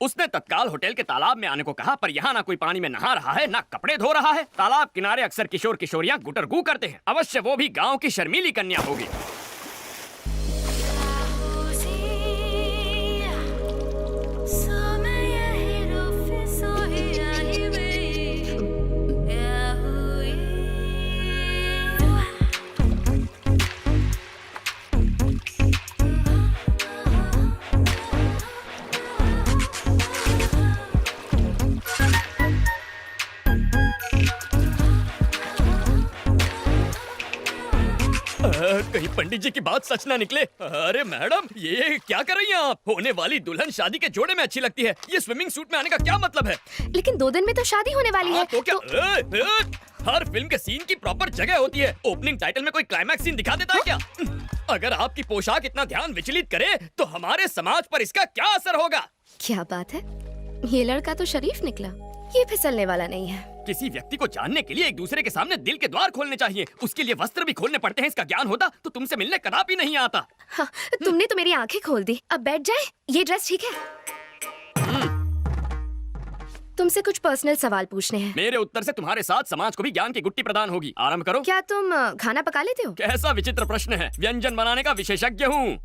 उसने तत्काल होटल के तालाब में आने को कहा, पर यहाँ ना कोई पानी में नहा रहा है, ना कपड़े धो रहा है। तालाब किनारे अक्सर किशोर किशोरियाँ गुटरगू करते हैं। अवश्य वो भी गाँव की शर्मीली कन्या होगी। कहीं पंडित जी की बात सच ना निकले। अरे मैडम, ये क्या कर रही हैं आप? होने वाली दुल्हन शादी के जोड़े में अच्छी लगती है। ये स्विमिंग सूट में आने का क्या मतलब है? लेकिन 2 दिन में तो शादी होने वाली है। तो क्या हर फिल्म के सीन की प्रॉपर जगह होती है। ओपनिंग टाइटल में कोई क्लाइमैक्स सीन दिखा देता है क्या? अगर आपकी पोशाक इतना ध्यान विचलित करे तो हमारे समाज पर इसका क्या असर होगा? क्या बात है, ये लड़का तो शरीफ निकला। ये फिसलने वाला नहीं है। किसी व्यक्ति को जानने के लिए एक दूसरे के सामने दिल के द्वार खोलने चाहिए। उसके लिए वस्त्र भी खोलने पड़ते हैं। इसका ज्ञान होता तो तुमसे मिलने कदापि नहीं आता। हाँ, तुमने तो मेरी आंखें खोल दी। अब बैठ जाए। ये ड्रेस ठीक है? तुमसे कुछ पर्सनल सवाल पूछने हैं। मेरे उत्तर से तुम्हारे साथ समाज को भी ज्ञान की गुट्टी प्रदान होगी। आरंभ करो। क्या तुम खाना पका लेते हो? कैसा विचित्र प्रश्न है। व्यंजन बनाने का विशेषज्ञ हूँ।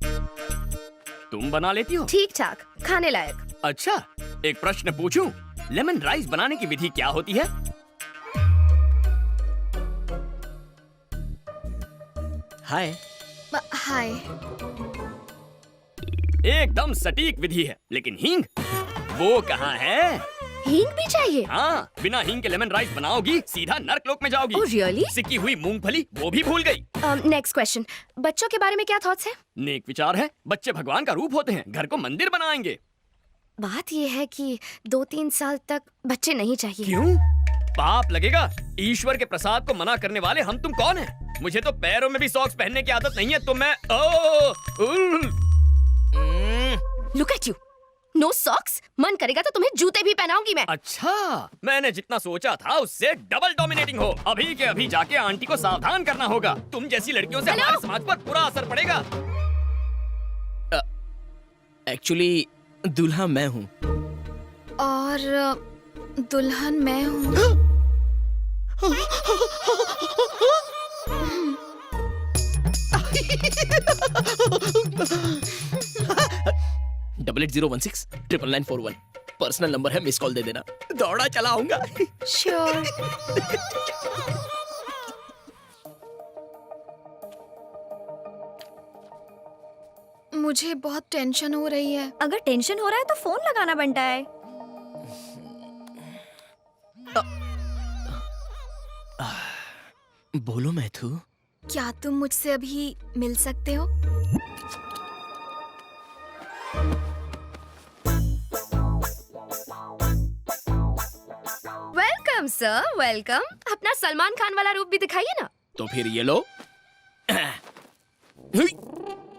तुम बना लेती हो? ठीक ठाक, खाने लायक। अच्छा, एक प्रश्न पूछूं? लेमन राइस बनाने की विधि क्या होती है? हाय। हाय। एकदम सटीक विधि है, लेकिन हींग वो कहाँ है? हींग भी चाहिए? हाँ, बिना हींग के लेमन राइस बनाओगी सीधा नर्कलोक में जाओगी। Oh really? सिकी हुई मूंगफली वो भी भूल गई। नेक्स्ट क्वेश्चन, बच्चों के बारे में क्या थॉट्स है? नेक विचार है। बच्चे भगवान का रूप होते हैं। घर को मंदिर बनाएंगे। बात ये है कि 2-3 साल तक बच्चे नहीं चाहिए। क्यों? पाप लगेगा। ईश्वर के प्रसाद को मना करने वाले हम तुम कौन हैं? मुझे तो पैरों में भी सॉक्स पहनने की आदत नहीं है, तो मैं look at you. No socks? मन करेगा तो तुम्हें जूते भी पहनाऊंगी मैं। अच्छा, मैंने जितना सोचा था उससे डबल डोमिनेटिंग हो। अभी के अभी जाके आंटी को सावधान करना होगा। तुम जैसी लड़कियों से हमारे समाज पर बुरा असर पड़ेगा। एक्चुअली दूल्हा मैं हूँ। और दुल्हन मैं हूँ। 8801699941 पर्सनल नंबर है, मिस कॉल दे देना। दौड़ा चला आऊंगा। श्योर। मुझे बहुत टेंशन हो रही है। अगर टेंशन हो रहा है तो फोन लगाना बनता है। बोलो मैथू। क्या तुम मुझसे अभी मिल सकते हो? Welcome sir, welcome. अपना सलमान खान वाला रूप भी दिखाइए ना। तो फिर ये लो।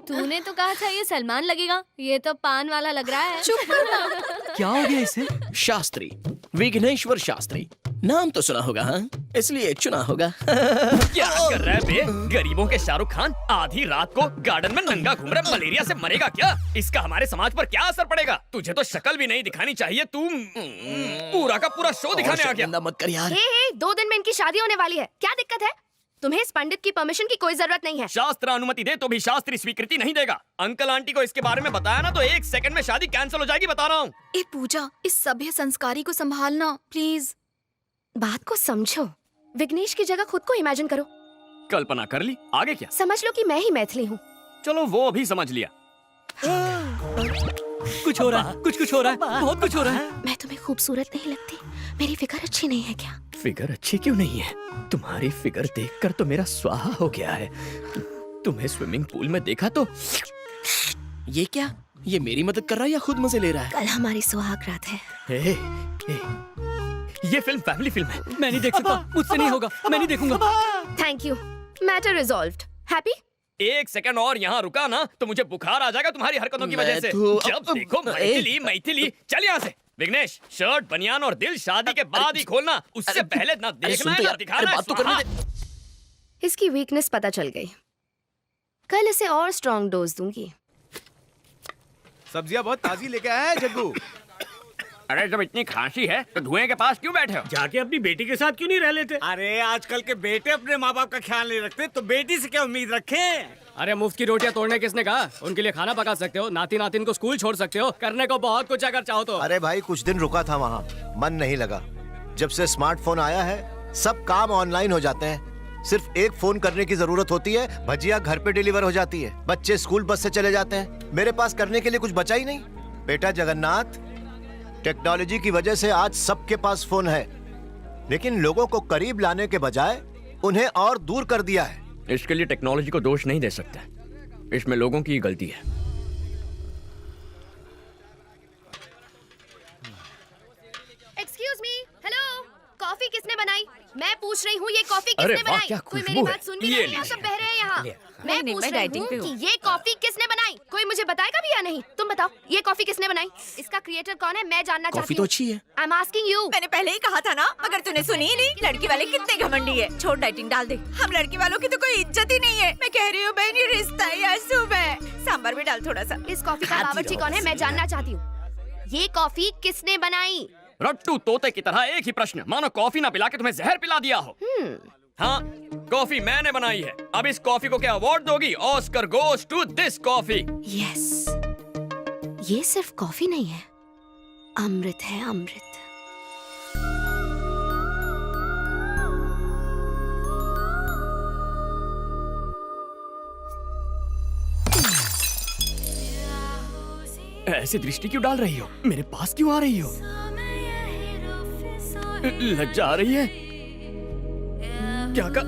तूने तो कहा था ये सलमान लगेगा, ये तो पान वाला लग रहा है। चुप करना। क्या हो गया इसे? शास्त्री, विघ्नेश्वर शास्त्री। नाम तो सुना होगा, हाँ? इसलिए चुना होगा। क्या कर रहा है बे? गरीबों के शाहरुख खान आधी रात को गार्डन में नंगा घूम रहा, मलेरिया से मरेगा क्या? इसका हमारे समाज पर क्या असर पड़ेगा? तुझे तो शक्ल भी नहीं दिखानी चाहिए। तुम पूरा का पूरा शो दिखाने आ गया। मत कर यार। हे, 2 दिन में इनकी शादी होने वाली है। क्या दिक्कत है? तुम्हें इस पंडित की परमिशन की कोई जरूरत नहीं है। शास्त्र अनुमति दे तो भी शास्त्री स्वीकृति नहीं देगा। अंकल आंटी को इसके बारे में बताया ना तो 1 सेकंड में शादी कैंसिल हो जाएगी, बता रहा हूँ। ए पूजा, इस सभ्य संस्कारी को संभालना प्लीज। बात को समझो। विघ्नेश की जगह खुद को इमेजिन करो। कल्पना कर ली, आगे क्या? समझ लो कि मैं ही मैथिली हूँ। चलो वो भी समझ लिया। कुछ हो रहा है, कुछ हो रहा है, बहुत कुछ हो रहा है। मैं तुम्हें खूबसूरत नहीं लगती? मेरी फिगर अच्छी नहीं है क्या? फिगर अच्छी क्यों नहीं है? तुम्हारी फिगर देखकर तो मेरा स्वाहा हो गया है। तुम्हें स्विमिंग पूल में देखा तो ये क्या? ये मेरी मदद कर रहा है या खुद मजे ले रहा है? कल हमारी सुहाग रात है। ए, ये फिल्म फैमिली फिल्म है। मैं नहीं देख सकता, मुझसे नहीं होगा, मैं नहीं देखूंगा। Thank you, matter resolved. Happy? 1 second और यहाँ रुका ना तो मुझे बुखार आ जाएगा तुम्हारी हरकतों की वजह से। जब देखो मैथिली। चल यहाँ से। विघ्नेश, शर्ट, बनियान और दिल शादी के बाद ही खोलना। उससे पहले ना देखना है ना दिखाना है। इसकी वीकनेस पता चल गई। कल इसे और स्ट्रॉन्ग डोज दूंगी। सब्जियां बहुत ताजी लेके आया है जग्गू। अरे जब इतनी खांसी है तो धुएं के पास क्यों बैठे हो? जाके अपनी बेटी के साथ क्यों नहीं रह लेते? अरे आजकल के बेटे अपने माँ बाप का ख्याल नहीं रखते तो बेटी से क्या उम्मीद रखें? अरे मुफ्त की रोटियां तोड़ने किसने कहा? उनके लिए खाना पका सकते हो, नाती नातिन को स्कूल छोड़ सकते हो, करने को बहुत कुछ अगर चाहो तो। अरे भाई कुछ दिन रुका था वहाँ, मन नहीं लगा। जब से स्मार्टफोन आया है सब काम ऑनलाइन हो जाते हैं। सिर्फ एक फोन करने की जरूरत होती है, भजिया घर पे डिलीवर हो जाती है, बच्चे स्कूल बस से चले जाते हैं। मेरे पास करने के लिए कुछ बचा ही नहीं। बेटा जगन्नाथ, टेक्नोलॉजी की वजह से आज सबके पास फोन है, लेकिन लोगों को करीब लाने के बजाय उन्हें और दूर कर दिया है। इसके लिए टेक्नोलॉजी को दोष नहीं दे सकते, इसमें लोगों की गलती है। एक्सक्यूज मी, हेलो, कॉफी किसने बनाई? मैं पूछ रही हूँ ये कॉफी अरे किसने वाह, बनाई? क्या कोई खुशबू मेरी है। बात सुन भी ये नहीं रहा, लीजिए। सब बह रहे हैं यहाँ। मैं नहीं, पूछ मैं रही डाइटिंग पे हूँ हूँ। कि ये कॉफी किसने बनाई? कोई मुझे बताएगा भी या नहीं? तुम बताओ, ये कॉफी किसने बनाई? इसका क्रिएटर कौन है? मैं जानना कॉफी चाहती तो हूँ। अच्छी है। I am asking you. मैंने पहले ही कहा था ना, मगर तूने सुनी ही नहीं। लड़की वाले कितने घमंडी है। छोड़, डाइटिंग डाल दे। हम लड़की वालों की तो कोई इज्जत ही नहीं है। मैं कह रही हूँ बहन, ये रिश्ता है या शुभ है? सांभर भी डाल थोड़ा सा। इस कॉफी का बावर्ची कौन है? मैं जानना चाहती हूँ। ये कॉफी किसने बनाई? रट्टू तोते की तरह एक ही प्रश्न, मानो कॉफी ना पिला के तुम्हें जहर पिला दिया हो। हाँ, कॉफी मैंने बनाई है। अब इस कॉफी को क्या अवार्ड दोगी? Oscar goes to this coffee. Yes, ये सिर्फ कॉफी नहीं है, अमृत है, अमृत। ऐसी दृष्टि क्यों डाल रही हो? मेरे पास क्यों आ रही हो? लज्जा आ रही है? क्या कर?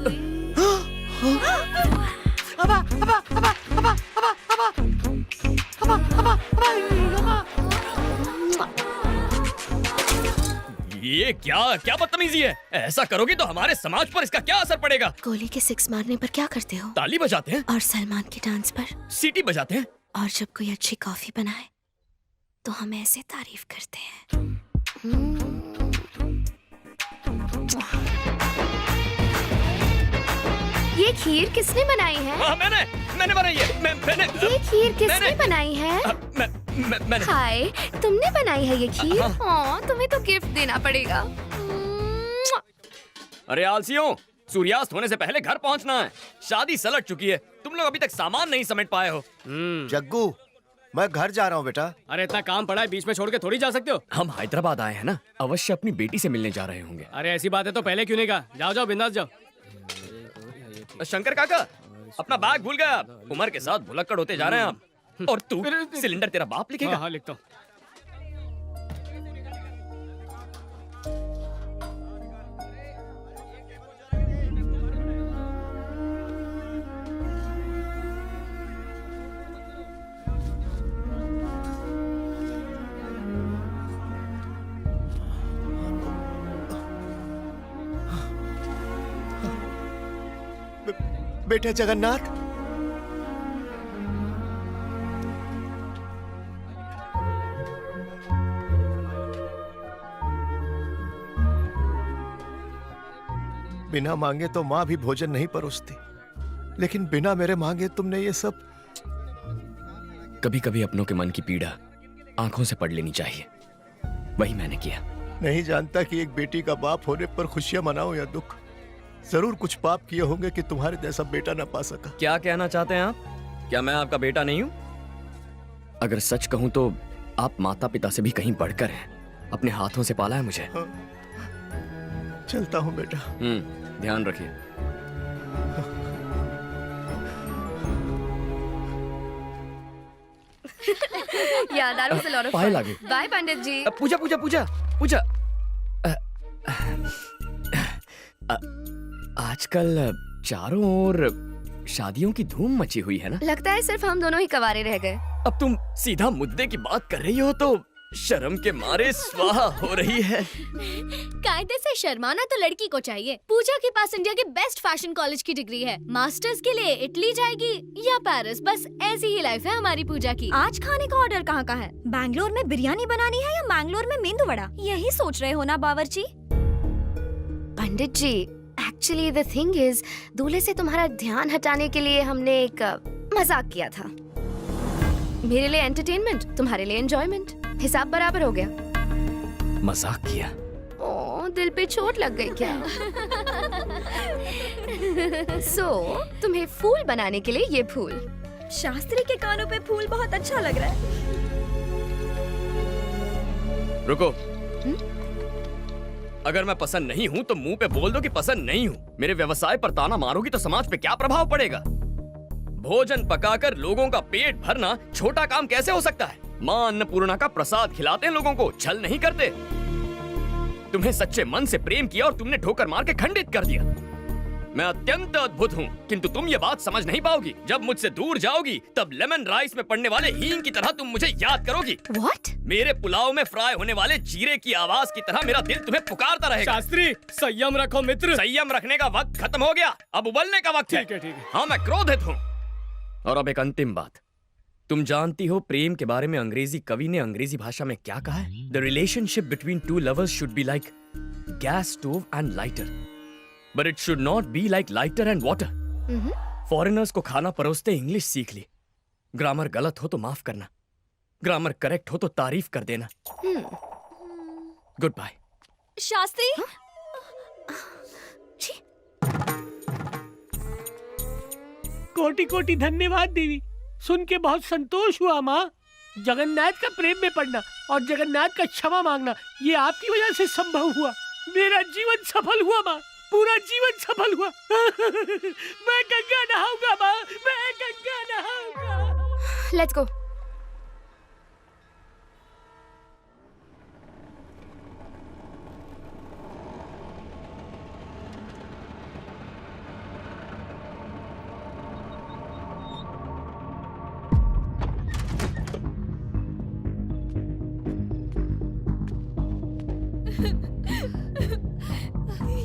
ये क्या बदतमीजी है? ऐसा करोगी तो हमारे समाज पर इसका क्या असर पड़ेगा? गोली के 6 मारने पर क्या करते हो? ताली बजाते हैं, और सलमान के डांस पर? सीटी बजाते हैं। और जब कोई अच्छी कॉफी बनाए तो हम ऐसे तारीफ करते हैं। ये खीर किसने बनाई है? हाँ, मैंने बनाई है। मैंने ये खीर किसने मैंने- बनाई है? मैंने हाय, तुमने बनाई है ये खीर? हाँ। हाँ, तुम्हें तो गिफ्ट देना पड़ेगा। अरे आलसियों, सूर्यास्त होने से पहले घर पहुंचना है। शादी सलट चुकी है, तुम लोग अभी तक सामान नहीं समेट पाए हो। जग्गू, मैं घर जा रहा हूँ बेटा। अरे इतना काम पड़ा है, बीच में छोड़ के थोड़ी जा सकते हो। हम हैदराबाद आए हैं ना, अवश्य अपनी बेटी से मिलने जा रहे होंगे। अरे ऐसी बात है तो पहले क्यों नहीं कहा? जाओ जाओ, बिंदास जाओ। शंकर काका, अपना बैग भूल गया। उम्र के साथ भुलक्कड़ होते जा रहे हैं आप। और तू, सिलेंडर तेरा बाप लिखेगा। हाँ, लिखता हूँ। बेटा जगन्नाथ, बिना मांगे तो माँ भी भोजन नहीं परोसती, लेकिन बिना मेरे मांगे तुमने ये सब। कभी कभी अपनों के मन की पीड़ा आंखों से पढ़ लेनी चाहिए, वही मैंने किया। नहीं जानता कि एक बेटी का बाप होने पर खुशियां मनाऊं या दुख। जरूर कुछ पाप किए होंगे कि तुम्हारे जैसा बेटा ना पा सका। क्या कहना चाहते हैं आप? क्या मैं आपका बेटा नहीं हूँ? अगर सच कहूँ तो आप माता पिता से भी कहीं बढ़कर हैं। अपने हाथों से पाला है मुझे। चलता हूँ बेटा। ध्यान रखिए। Yeah, that was a lot of Payal fun. आ गई। Bye, पंडित जी। पूजा पूजा पूजा पूजा। आजकल चारों ओर शादियों की धूम मची हुई है ना? लगता है सिर्फ हम दोनों ही कवारे रह गए। अब तुम सीधा मुद्दे की बात कर रही हो तो शर्म के मारे स्वाहा हो रही है। कायदे से शर्माना तो लड़की को चाहिए। पूजा के पास इंडिया के बेस्ट फैशन कॉलेज की डिग्री है। मास्टर्स के लिए इटली जाएगी या पेरिस, बस ऐसी ही लाइफ है हमारी पूजा की। आज खाने का ऑर्डर कहाँ का है? बैंगलोर में बिरयानी बनानी है या मैंगलोर में मेंदू वड़ा? यही सोच रहे हो ना बावर्ची? पंडित जी, एक्चुअली द थिंग इज, दूल्हे से तुम्हारा ध्यान हटाने के लिए हमने एक मजाक किया था। मेरे लिए एंटरटेनमेंट, तुम्हारे लिए एंजॉयमेंट। हिसाब बराबर हो गया। मजाक किया। ओ, दिल पे चोट लग गई क्या? तुम्हें फूल बनाने के लिए ये फूल। शास्त्री के कानों पे फूल बहुत अच्छा लग रहा है। रुको। अगर मैं पसंद नहीं हूँ तो मुंह पे बोल दो कि पसंद नहीं हूँ। मेरे व्यवसाय पर ताना मारोगी तो समाज पे क्या प्रभाव पड़ेगा? भोजन पकाकर लोगों का पेट भरना छोटा काम कैसे हो सकता है? माँ अन्नपूर्णा का प्रसाद खिलाते हैं लोगों को, छल नहीं करते। तुम्हें सच्चे मन से प्रेम किया और तुमने ठोकर मार के खंडित कर दिया। मैं अत्यंत अद्भुत हूँ, किंतु तुम ये बात समझ नहीं पाओगी। जब मुझसे दूर जाओगी तब लेमन राइस में पड़ने वाले हींग की तरह तुम मुझे याद करोगी। What? मेरे पुलाव में फ्राई होने वाले जीरे की आवाज की तरह मेरा दिल तुम्हें पुकारता रहेगा। शास्त्री, संयम रखो मित्र। संयम रखने का वक्त खत्म हो गया, अब उबलने का वक्त है। ठीक है। हाँ, मैं क्रोधित हूँ। और अब एक अंतिम बात, तुम जानती हो प्रेम के बारे में अंग्रेजी कवि ने अंग्रेजी भाषा में क्या कहा है? The relationship between two lovers should be like gas stove and lighter, but it should not be like lighter and water. Foreigners को खाना परोसते इंग्लिश सीख ली। ग्रामर गलत हो तो माफ करना, ग्रामर करेक्ट हो तो तारीफ कर देना। Good bye. शास्त्री, कोटि कोटि धन्यवाद देवी, सुन के बहुत संतोष हुआ माँ। जगन्नाथ का प्रेम में पड़ना और जगन्नाथ का क्षमा मांगना ये आपकी वजह से संभव हुआ। मेरा जीवन सफल हुआ माँ, पूरा जीवन सफल हुआ। मैं गंगा नहाऊंगा माँ, मैं गंगा नहाऊंगा। Let's go.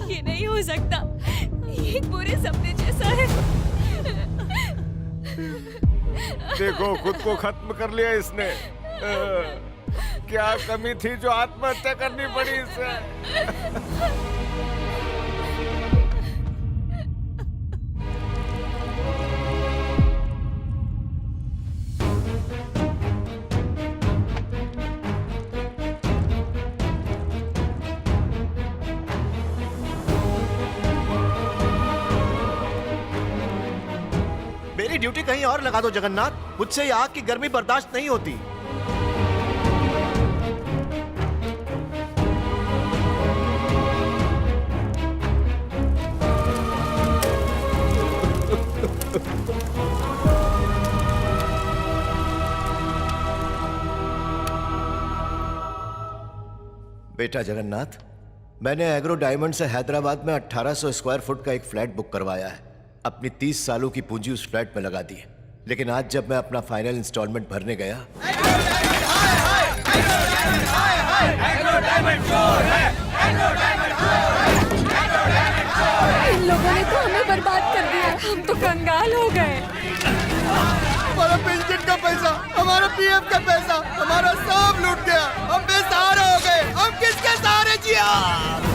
ये नहीं हो सकता, ये एक बुरे सपने जैसा है। देखो, खुद को खत्म कर लिया इसने। क्या कमी थी जो आत्महत्या करनी पड़ी इसे? मेरी ड्यूटी कहीं और लगा दो जगन्नाथ, मुझसे ये आग की गर्मी बर्दाश्त नहीं होती। बेटा जगन्नाथ, मैंने एग्रो डायमंड से हैदराबाद में 1800 स्क्वायर फुट का एक फ्लैट बुक करवाया है। अपनी 30 सालों की पूंजी उस फ्लैट में लगा दी है, लेकिन आज जब मैं अपना फाइनल इंस्टॉलमेंट भरने गया, इन लोगों ने तो हमें बर्बाद कर दिया, हम तो कंगाल हो गए। हमारा पेंशन का पैसा, हमारा पीएफ का पैसा, हमारा सब लूट गया। हम बेसहारा हो गए। हम किसके सहारे जिया?